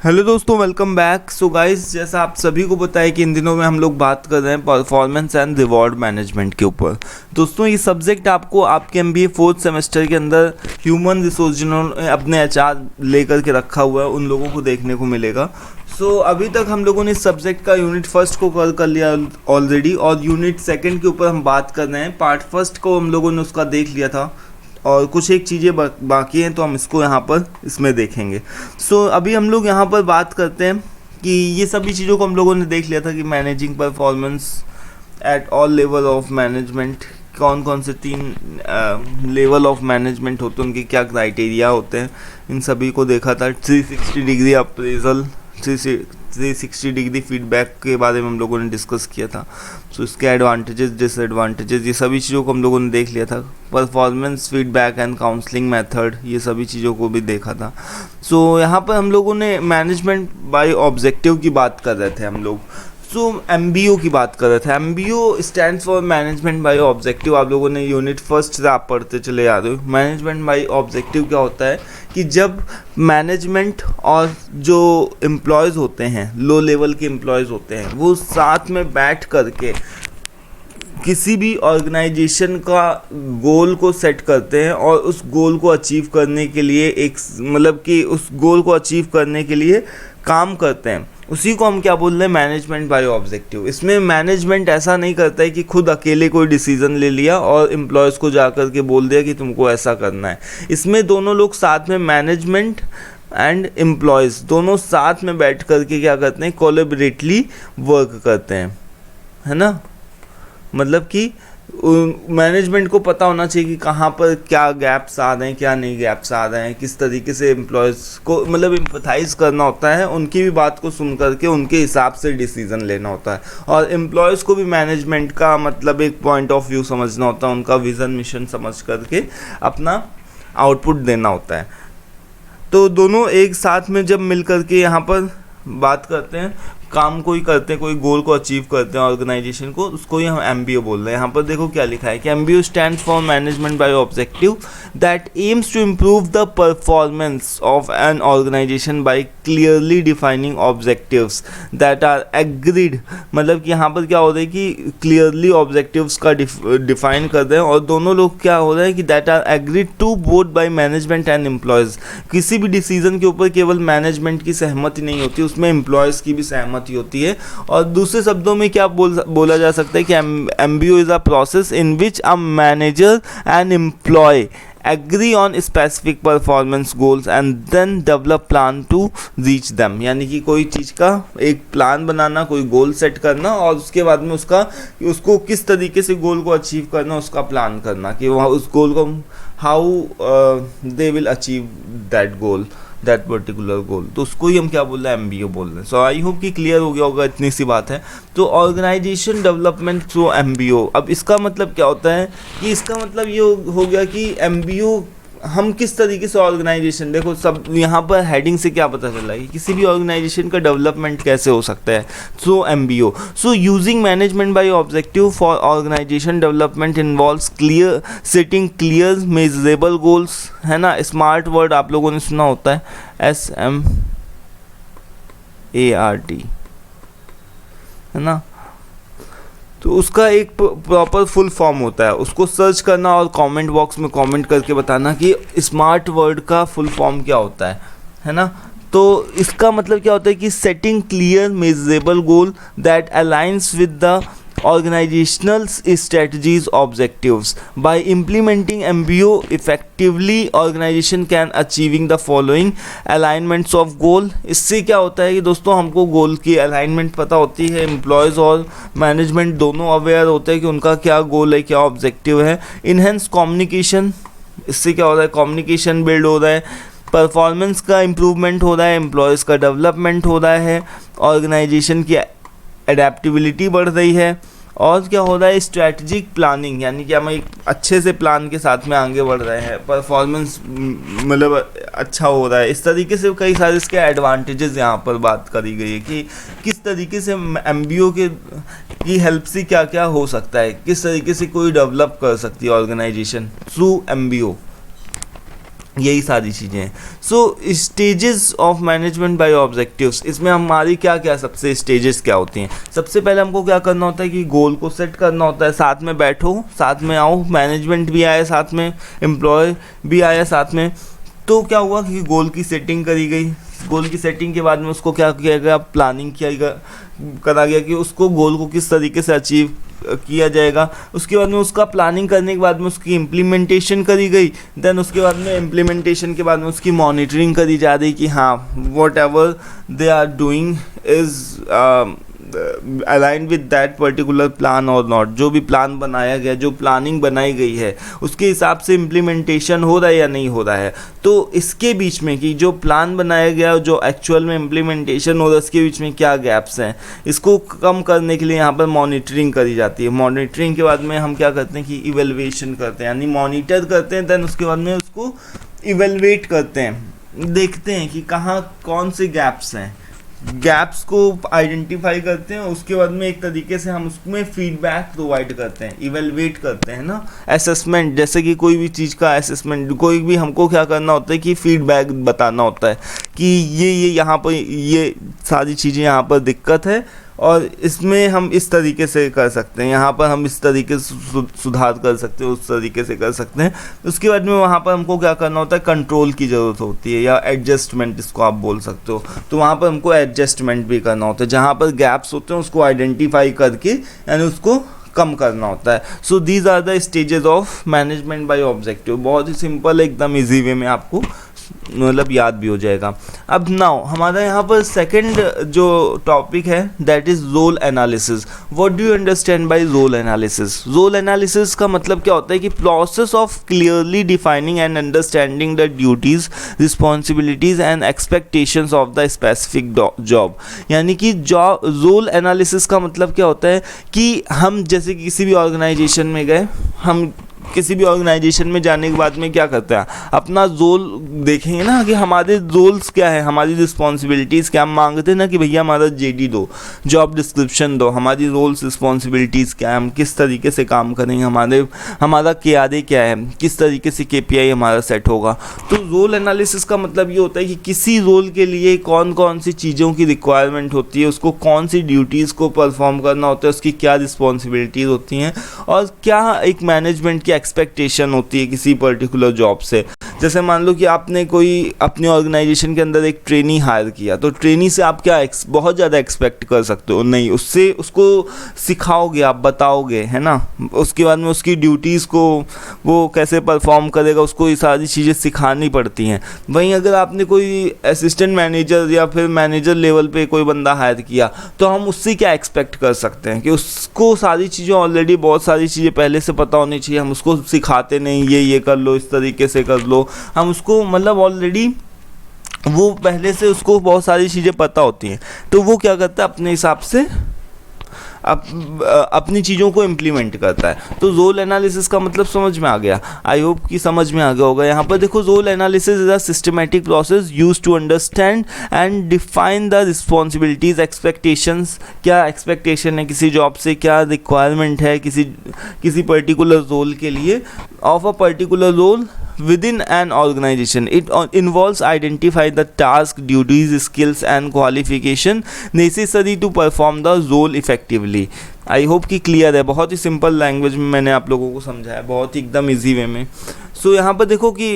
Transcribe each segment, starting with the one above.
Hello दोस्तों, welcome back. So guys, जैसा आप सभी को पता है कि इन दिनों में हम लोग बात कर रहे हैं परफॉर्मेंस एंड रिवॉर्ड मैनेजमेंट के ऊपर। दोस्तों, ये सब्जेक्ट आपको आपके एमबीए फोर्थ सेमेस्टर के अंदर ह्यूमन रिसोर्स जिन्होंने अपने एचआर लेकर के रखा हुआ है उन लोगों को देखने को मिलेगा। सो अभी तक हम लोगों ने इस सब्जेक्ट का यूनिट फर्स्ट को कवर कर लिया ऑलरेडी, और यूनिट सेकेंड के ऊपर हम बात कर रहे हैं। पार्ट फर्स्ट को हम लोगों ने उसका देख लिया था और कुछ एक चीज़ें बाकी हैं, तो हम इसको यहाँ पर इसमें देखेंगे। सो अभी हम लोग यहाँ पर बात करते हैं कि ये सभी चीज़ों को हम लोगों ने देख लिया था कि managing performance at all level of management, कौन कौन से 3 लेवल ऑफ मैनेजमेंट होते हैं, उनके क्या क्राइटेरिया होते हैं, इन सभी को देखा था। 360 डिग्री अप्रेजल, 360 डिग्री फीडबैक के बारे में हम लोगों ने डिस्कस किया था। सो इसके एडवांटेजेस, डिसएडवांटेजेस, ये सभी चीज़ों को हम लोगों ने देख लिया था। Performance feedback and counselling method, ये सभी चीज़ों को भी देखा था। सो यहाँ पर हम लोगों ने मैनेजमेंट बाय ऑब्जेक्टिव की बात कर रहे थे हम लोग। सो एमबीओ की बात कर रहे थे। MBO stands for management by objective. आप लोगों ने यूनिट फर्स्ट से आप पढ़ते चले आ रहे हो। मैनेजमेंट बाय ऑब्जेक्टिव क्या होता है कि जब मैनेजमेंट और जो एम्प्लॉयज़ होते हैं, लो लेवल के एम्प्लॉयज़ होते हैं, वो साथ में बैठ करके किसी भी ऑर्गेनाइजेशन का गोल को सेट करते हैं और उस गोल को अचीव करने के लिए उस गोल को अचीव करने के लिए काम करते हैं, उसी को हम क्या बोल रहे हैं, मैनेजमेंट बाय ऑब्जेक्टिव। इसमें मैनेजमेंट ऐसा नहीं करता है कि खुद अकेले कोई डिसीजन ले लिया और एम्प्लॉयज़ को जा कर के बोल दिया कि तुमको ऐसा करना है। इसमें दोनों लोग साथ में, मैनेजमेंट एंड एम्प्लॉयज़ दोनों साथ में बैठ कर के क्या करते हैं, कोलैबोरेटिवली वर्क करते हैं, है ना। मतलब कि मैनेजमेंट को पता होना चाहिए कि कहाँ पर क्या गैप्स आ रहे हैं, क्या नहीं गैप्स आ रहे हैं, किस तरीके से एम्प्लॉयज़ को एम्पथाइज़ करना होता है, उनकी भी बात को सुन करके उनके हिसाब से डिसीज़न लेना होता है। और एम्प्लॉयज़ को भी मैनेजमेंट का एक पॉइंट ऑफ व्यू समझना होता है, उनका विज़न मिशन समझ करके अपना आउटपुट देना होता है। तो दोनों एक साथ में जब मिल करके यहाँ पर बात करते हैं, काम कोई करते हैं, कोई गोल को अचीव करते हैं ऑर्गेनाइजेशन को, उसको ही हम एमबीओ बोल रहे हैं। यहाँ पर देखो क्या लिखा है कि MBO stands for management by objective that aims to improve the performance of an organization by clearly defining objectives that are agreed. मतलब कि यहाँ पर क्या हो रहा है कि क्लियरली ऑब्जेक्टिव्स का डिफाइन कर रहे हैं और दोनों लोग क्या हो रहा है कि that are agreed to both by management and employees. किसी भी डिसीजन के ऊपर केवल मैनेजमेंट की सहमति नहीं होती, उसमें एम्प्लॉयज़ की भी सहमति होती है। और दूसरे शब्दों में क्या बोला जा सकता है कि MBO is a process in which a manager and employee agree on specific performance goals and then develop plan to reach them. यानी कि कोई चीज़ का एक प्लान बनाना, कोई गोल सेट करना और उसके बाद में उसको किस तरीके से गोल को अचीव करना, उसका प्लान करना कि वहाँ उस गोल को how they will achieve that goal, that particular goal. तो उसको ही हम क्या बोल रहे हैं, एमबीओ बोल रहे हैं। सो आई होप कि क्लियर हो गया होगा, इतनी सी बात है। तो ऑर्गेनाइजेशन डेवलपमेंट थ्रू एमबीओ, अब इसका मतलब क्या होता है कि इसका मतलब ये हो गया कि एमबीओ हम किस तरीके से ऑर्गेनाइजेशन, देखो सब यहाँ पर हेडिंग से क्या पता चल रहा है कि किसी भी ऑर्गेनाइजेशन का डेवलपमेंट कैसे हो सकता है through MBO. So using management by objective for organization development involves clear setting clear measurable goals, है ना। स्मार्ट वर्ड आप लोगों ने सुना होता है, SMART, है ना। तो उसका एक प्रॉपर फुल फॉर्म होता है, उसको सर्च करना और कमेंट बॉक्स में कमेंट करके बताना कि स्मार्ट वर्ड का फुल फॉर्म क्या होता है ना। तो इसका मतलब क्या होता है कि setting clear measurable goal that aligns with the organizational strategies objectives. By implementing MBO effectively, organization can achieving the following alignments of goal. इससे क्या होता है कि दोस्तों हमको गोल की अलाइनमेंट पता होती है, एम्प्लॉयज़ और मैनेजमेंट दोनों अवेयर होते हैं कि उनका क्या गोल है, क्या ऑब्जेक्टिव है। इनहेंस कम्युनिकेशन, इससे क्या हो रहा है, कम्युनिकेशन बिल्ड हो रहा है, परफॉर्मेंस का इम्प्रूवमेंट हो रहा है, एम्प्लॉयज़ का डेवलपमेंट हो रहा है, ऑर्गेनाइजेशन की एडेप्टिबिलिटी बढ़ रही है, और क्या हो रहा है, स्ट्रैटेजिक प्लानिंग, यानी कि हम एक अच्छे से प्लान के साथ में आगे बढ़ रहे हैं, परफॉर्मेंस अच्छा हो रहा है। इस तरीके से कई सारे इसके एडवांटेजेस यहाँ पर बात करी गई है कि किस तरीके से एमबीओ की हेल्प से क्या क्या हो सकता है, किस तरीके से कोई डेवलप कर सकती है ऑर्गेनाइजेशन थ्रू एमबीओ। यही सारी चीज़ें हैं। So stages of management by objectives, इसमें हमारी क्या क्या सबसे स्टेजेस क्या होती हैं। सबसे पहले हमको क्या करना होता है कि गोल को सेट करना होता है, साथ में बैठो, साथ में आओ, मैनेजमेंट भी आया साथ में, एम्प्लॉय भी आया साथ में। तो क्या हुआ कि गोल की सेटिंग करी गई, गोल की सेटिंग के बाद में उसको क्या किया गया, प्लानिंग करा गया कि उसको गोल को किस तरीके से अचीव किया जाएगा। उसके बाद में उसका प्लानिंग करने के बाद में उसकी इम्प्लीमेंटेशन करी गई। देन उसके बाद में इम्प्लीमेंटेशन के बाद में उसकी मॉनिटरिंग करी जा रही कि हाँ whatever they are doing is align with that particular plan और नॉट। जो भी प्लान बनाया गया, जो प्लानिंग बनाई गई है, उसके हिसाब से इम्प्लीमेंटेशन हो रहा है या नहीं हो रहा है। तो इसके बीच में कि जो प्लान बनाया गया और जो एक्चुअल में इम्प्लीमेंटेशन हो रहा है, उसके बीच में क्या गैप्स हैं, इसको कम करने के लिए यहाँ पर मॉनिटरिंग करी जाती है। मॉनिटरिंग के बाद में हम क्या करते हैं कि इवेलुएशन करते हैं, यानी मॉनिटर करते हैं। देन उसके बाद में उसको इवेलुएट करते हैं, देखते हैं कि कहाँ कौन से गैप्स हैं, गैप्स को आइडेंटिफाई करते हैं। उसके बाद में एक तरीके से हम उसमें फीडबैक प्रोवाइड करते हैं, इवेलुएट करते हैं ना, असेसमेंट। जैसे कि कोई भी चीज़ का असेसमेंट, कोई भी हमको क्या करना होता है कि फीडबैक बताना होता है कि ये यहाँ पर ये सारी चीज़ें यहाँ पर दिक्कत है और इसमें हम इस तरीके से कर सकते हैं, यहाँ पर हम इस तरीके से सुधार कर सकते हैं, उस तरीके से कर सकते हैं। उसके बाद में वहाँ पर हमको क्या करना होता है, कंट्रोल की ज़रूरत होती है या एडजस्टमेंट इसको आप बोल सकते हो। तो वहाँ पर हमको एडजस्टमेंट भी करना होता है, जहाँ पर गैप्स होते हैं उसको आइडेंटिफाई करके यानी उसको कम करना होता है। So these are the stages of management by objective. बहुत ही सिंपल, एकदम इजी वे में आपको मतलब याद भी हो जाएगा। अब नाउ हमारा यहाँ पर सेकंड जो टॉपिक है that is role analysis. What do you understand by role analysis? Role analysis का मतलब क्या होता है कि process of clearly defining and understanding the duties, responsibilities and expectations of the specific job. यानी कि जॉब रोल एनालिसिस का मतलब क्या होता है कि हम जैसे किसी भी ऑर्गेनाइजेशन में गए, हम किसी भी ऑर्गेनाइजेशन में जाने के बाद में क्या करते हैं, अपना रोल देखेंगे ना कि हमारे रोल्स क्या है, हमारी रिस्पॉन्सिबिलिटीज़ क्या। हम मांगते हैं ना कि भैया हमारा जेडी दो, जॉब डिस्क्रिप्शन दो, हमारी रोल्स रिस्पॉन्सिबिलिटीज़ क्या है, हम किस तरीके से काम करेंगे, हमारा KRA क्या है, किस तरीके से KPI हमारा सेट होगा। तो रोल एनालिसिस का मतलब ये होता है कि किसी रोल के लिए कौन कौन सी चीज़ों की रिक्वायरमेंट होती है, उसको कौन सी ड्यूटीज़ को परफॉर्म करना होता है, उसकी क्या रिस्पॉन्सिबिलिटीज़ होती हैं और क्या एक मैनेजमेंट की एक्सपेक्टेशन होती है किसी पर्टिकुलर जॉब से। जैसे मान लो कि आपने कोई अपने ऑर्गेनाइजेशन के अंदर एक ट्रेनी हायर किया, तो ट्रेनी से आप क्या बहुत ज़्यादा एक्सपेक्ट कर सकते हो? नहीं, उससे उसको सिखाओगे, आप बताओगे, है ना। उसके बाद में उसकी ड्यूटीज़ को वो कैसे परफॉर्म करेगा, उसको ये सारी चीज़ें सिखानी पड़ती हैं। वहीं अगर आपने कोई असिस्टेंट मैनेजर या फिर मैनेजर लेवल पे कोई बंदा हायर किया, तो हम उससे क्या एक्सपेक्ट कर सकते हैं कि उसको सारी चीज़ें ऑलरेडी बहुत सारी चीज़ें पहले से पता होनी चाहिए। हम उसको सिखाते नहीं, ये कर लो, इस तरीके से कर लो। हम उसको मतलब ऑलरेडी वो पहले से उसको बहुत सारी चीज़ें पता होती हैं, तो वो क्या करता है अपने हिसाब से अपनी चीज़ों को इम्प्लीमेंट करता है। तो रोल एनालिसिस का मतलब समझ में आ गया, आई होप कि समझ में आ गया होगा। यहाँ पर देखो, role analysis is a systematic process use to understand and define the responsibilities, expectations, क्या एक्सपेक्टेशन है किसी जॉब से, क्या रिक्वायरमेंट है किसी पर्टिकुलर रोल के लिए, of a particular role within an organization. It involves identify the task, duties, skills and qualification necessary to perform the role effectively. I hope कि क्लियर है। बहुत ही सिंपल लैंग्वेज में मैंने आप लोगों को समझाया, बहुत ही एकदम इजी वे में। सो यहाँ पर देखो कि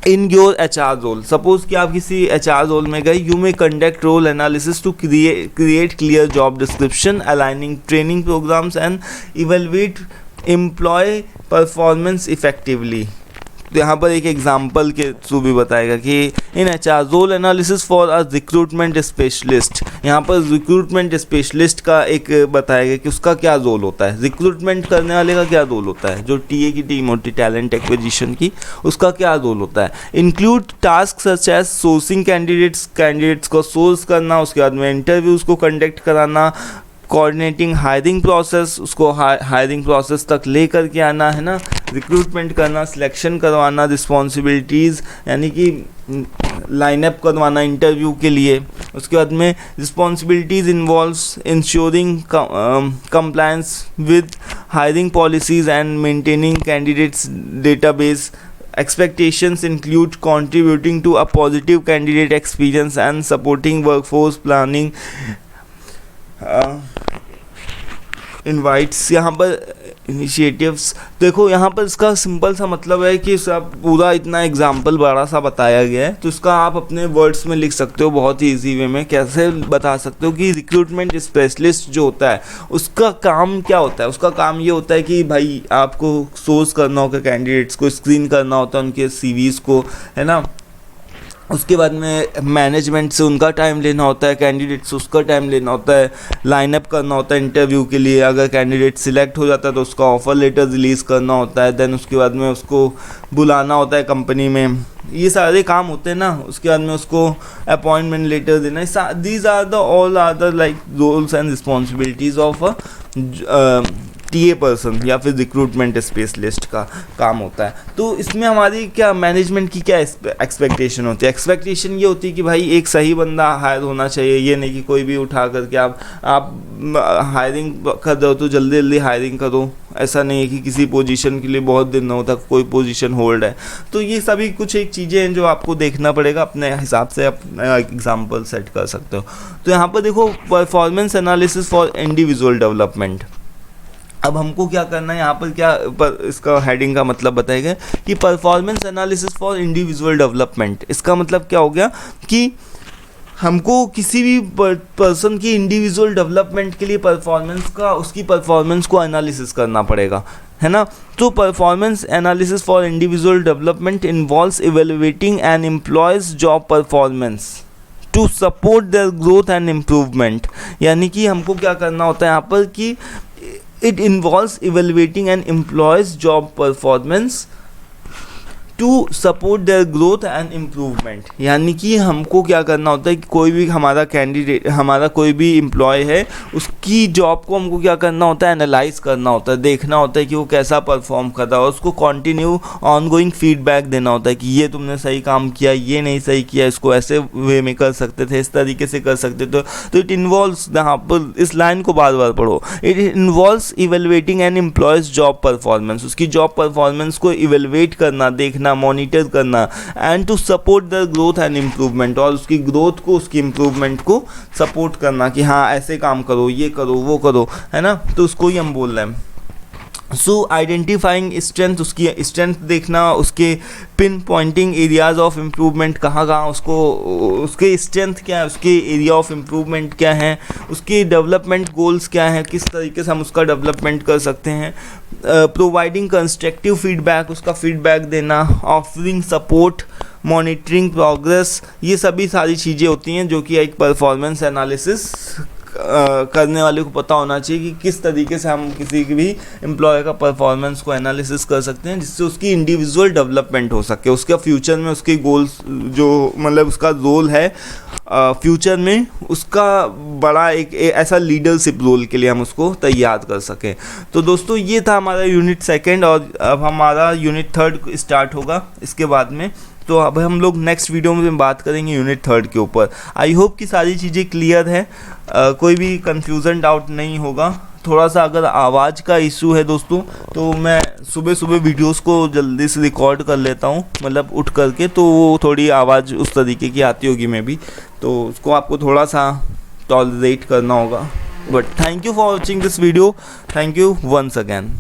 in your HR role, suppose कि आप किसी HR रोल में गए, you may conduct role analysis to create clear job description, aligning training programmes and evaluate employ performance effectively. तो यहाँ पर एक एग्जांपल के थ्रू भी बताएगा कि in HR role analysis for a recruitment specialist. यहाँ पर रिक्रूटमेंट स्पेशलिस्ट का एक बताएगा कि उसका क्या रोल होता है, रिक्रूटमेंट करने वाले का क्या रोल होता है, जो TA की टीम होती है टैलेंट एक्विजिशन की, उसका क्या रोल होता है। Include task such as sourcing candidates को सोर्स करना, उसके बाद में इंटरव्यूज़ को कंडक्ट कराना, कोऑर्डिनेटिंग हायरिंग प्रोसेस, उसको हायरिंग प्रोसेस तक ले करके आना, है ना, रिक्रूटमेंट करना, सिलेक्शन करवाना, रिस्पॉन्सिबिलिटीज़ यानी कि लाइनअप करवाना इंटरव्यू के लिए। उसके बाद में responsibilities involves ensuring compliance with hiring policies and maintaining candidates database, expectations include contributing to a positive candidate experience and supporting workforce planning invites. यहाँ पर इनिशिएटिव्स, देखो यहाँ पर इसका सिंपल सा मतलब है कि सब पूरा इतना एग्जाम्पल बड़ा सा बताया गया है, तो इसका आप अपने वर्ड्स में लिख सकते हो बहुत ही ईजी वे में। कैसे बता सकते हो कि रिक्रूटमेंट स्पेशलिस्ट जो होता है उसका काम क्या होता है। उसका काम ये होता है कि भाई आपको सोर्स करना होगा, कैंडिडेट्स को स्क्रीन करना होता है, उनके सीवीज़ को, है ना। उसके बाद में मैनेजमेंट से उनका टाइम लेना होता है, कैंडिडेट से उसका टाइम लेना होता है, लाइनअप करना होता है इंटरव्यू के लिए। अगर कैंडिडेट सिलेक्ट हो जाता है तो उसका ऑफ़र लेटर रिलीज़ करना होता है, देन उसके बाद में उसको बुलाना होता है कंपनी में। ये सारे काम होते हैं ना। उसके बाद में उसको अपॉइंटमेंट लेटर देना। These are the all are the like roles and responsibilities of a TA person या फिर रिक्रूटमेंट स्पेशलिस्ट का काम होता है। तो इसमें हमारी क्या मैनेजमेंट की क्या एक्सपेक्टेशन होती है। एक्सपेक्टेशन ये होती है कि भाई एक सही बंदा हायर होना चाहिए। ये नहीं कि कोई भी उठा करके आप हायरिंग कर रहे हो तो जल्दी जल्दी हायरिंग करो। ऐसा नहीं है कि किसी पोजीशन के लिए बहुत दिनों तक कोई पोजीशन होल्ड है। तो ये सभी कुछ एक चीज़ें हैं जो आपको देखना पड़ेगा, अपने हिसाब से अपना एग्जाम्पल सेट कर सकते हो। तो यहाँ पर देखो, performance analysis for individual development. अब हमको क्या करना है यहाँ पर, इसका हेडिंग का मतलब बताएगा कि performance analysis for individual development. इसका मतलब क्या हो गया कि हमको किसी भी पर्सन की इंडिविजुअल डेवलपमेंट के लिए उसकी परफॉर्मेंस को एनालिसिस करना पड़ेगा, है ना। तो performance analysis for individual development involves evaluating an employee's job performance to support their growth and improvement. यानी कि हमको क्या करना होता है यहाँ पर कि it involves evaluating an employee's job performance to support their growth and improvement। यानी कि हमको क्या करना होता है कि कोई भी हमारा कैंडिडेट, हमारा कोई भी एम्प्लॉय है, उसकी जॉब को हमको क्या करना होता है, एनालाइज करना होता है, देखना होता है कि वो कैसा परफॉर्म कर रहा है, उसको कंटिन्यू ऑनगोइंग फीडबैक देना होता है कि ये तुमने सही काम किया, ये नहीं सही किया, इसको ऐसे वे में कर सकते थे, इस तरीके से कर सकते थे। तो इट इन्वॉल्व्स, यहाँ पर इस लाइन को बार बार पढ़ो, it involves evaluating an employee's job performance. उसकी जॉब परफॉर्मेंस को इवेलुएट करना, देखना, मॉनिटर करना, and to support the growth and improvement, और उसकी ग्रोथ को, उसकी इम्प्रूवमेंट को सपोर्ट करना कि हाँ ऐसे काम करो, ये करो, वो करो, है ना। तो उसको ही हम बोल रहे हैं। सो आइडेंटिफाइंग स्ट्रेंथ, उसकी स्ट्रेंथ देखना, उसके pinpointing areas of improvement कहाँ कहाँ उसके स्ट्रेंथ क्या है, उसके एरिया ऑफ इम्प्रूवमेंट क्या है, उसके डेवलपमेंट गोल्स क्या हैं, किस तरीके से हम उसका डेवलपमेंट कर सकते हैं। प्रोवाइडिंग कंस्ट्रक्टिव फीडबैक, उसका फीडबैक देना, ऑफरिंग सपोर्ट, मॉनिटरिंग प्रोग्रेस। ये सभी सारी चीज़ें होती हैं जो कि एक परफॉर्मेंस एनालिसिस करने वाले को पता होना चाहिए कि किस तरीके से हम किसी भी एम्प्लॉय का परफॉर्मेंस को एनालिसिस कर सकते हैं जिससे उसकी इंडिविजुअल डेवलपमेंट हो सके, उसका फ्यूचर में उसके गोल्स, जो मतलब उसका रोल है फ्यूचर में, उसका बड़ा एक ऐसा लीडरशिप रोल के लिए हम उसको तैयार कर सकें। तो दोस्तों ये था हमारा यूनिट सेकंड, और अब हमारा यूनिट थर्ड स्टार्ट होगा इसके बाद में। तो अब हम लोग नेक्स्ट वीडियो में बात करेंगे यूनिट थर्ड के ऊपर। आई होप कि सारी चीज़ें क्लियर है, कोई भी कंफ्यूजन डाउट नहीं होगा। थोड़ा सा अगर आवाज़ का इशू है दोस्तों, तो मैं सुबह सुबह वीडियोस को जल्दी से रिकॉर्ड कर लेता हूँ, मतलब उठ करके, तो वो थोड़ी आवाज़ उस तरीके की आती होगी मे बी, तो उसको आपको थोड़ा सा टॉलरेट करना होगा। But thank you for watching this video, thank you once again.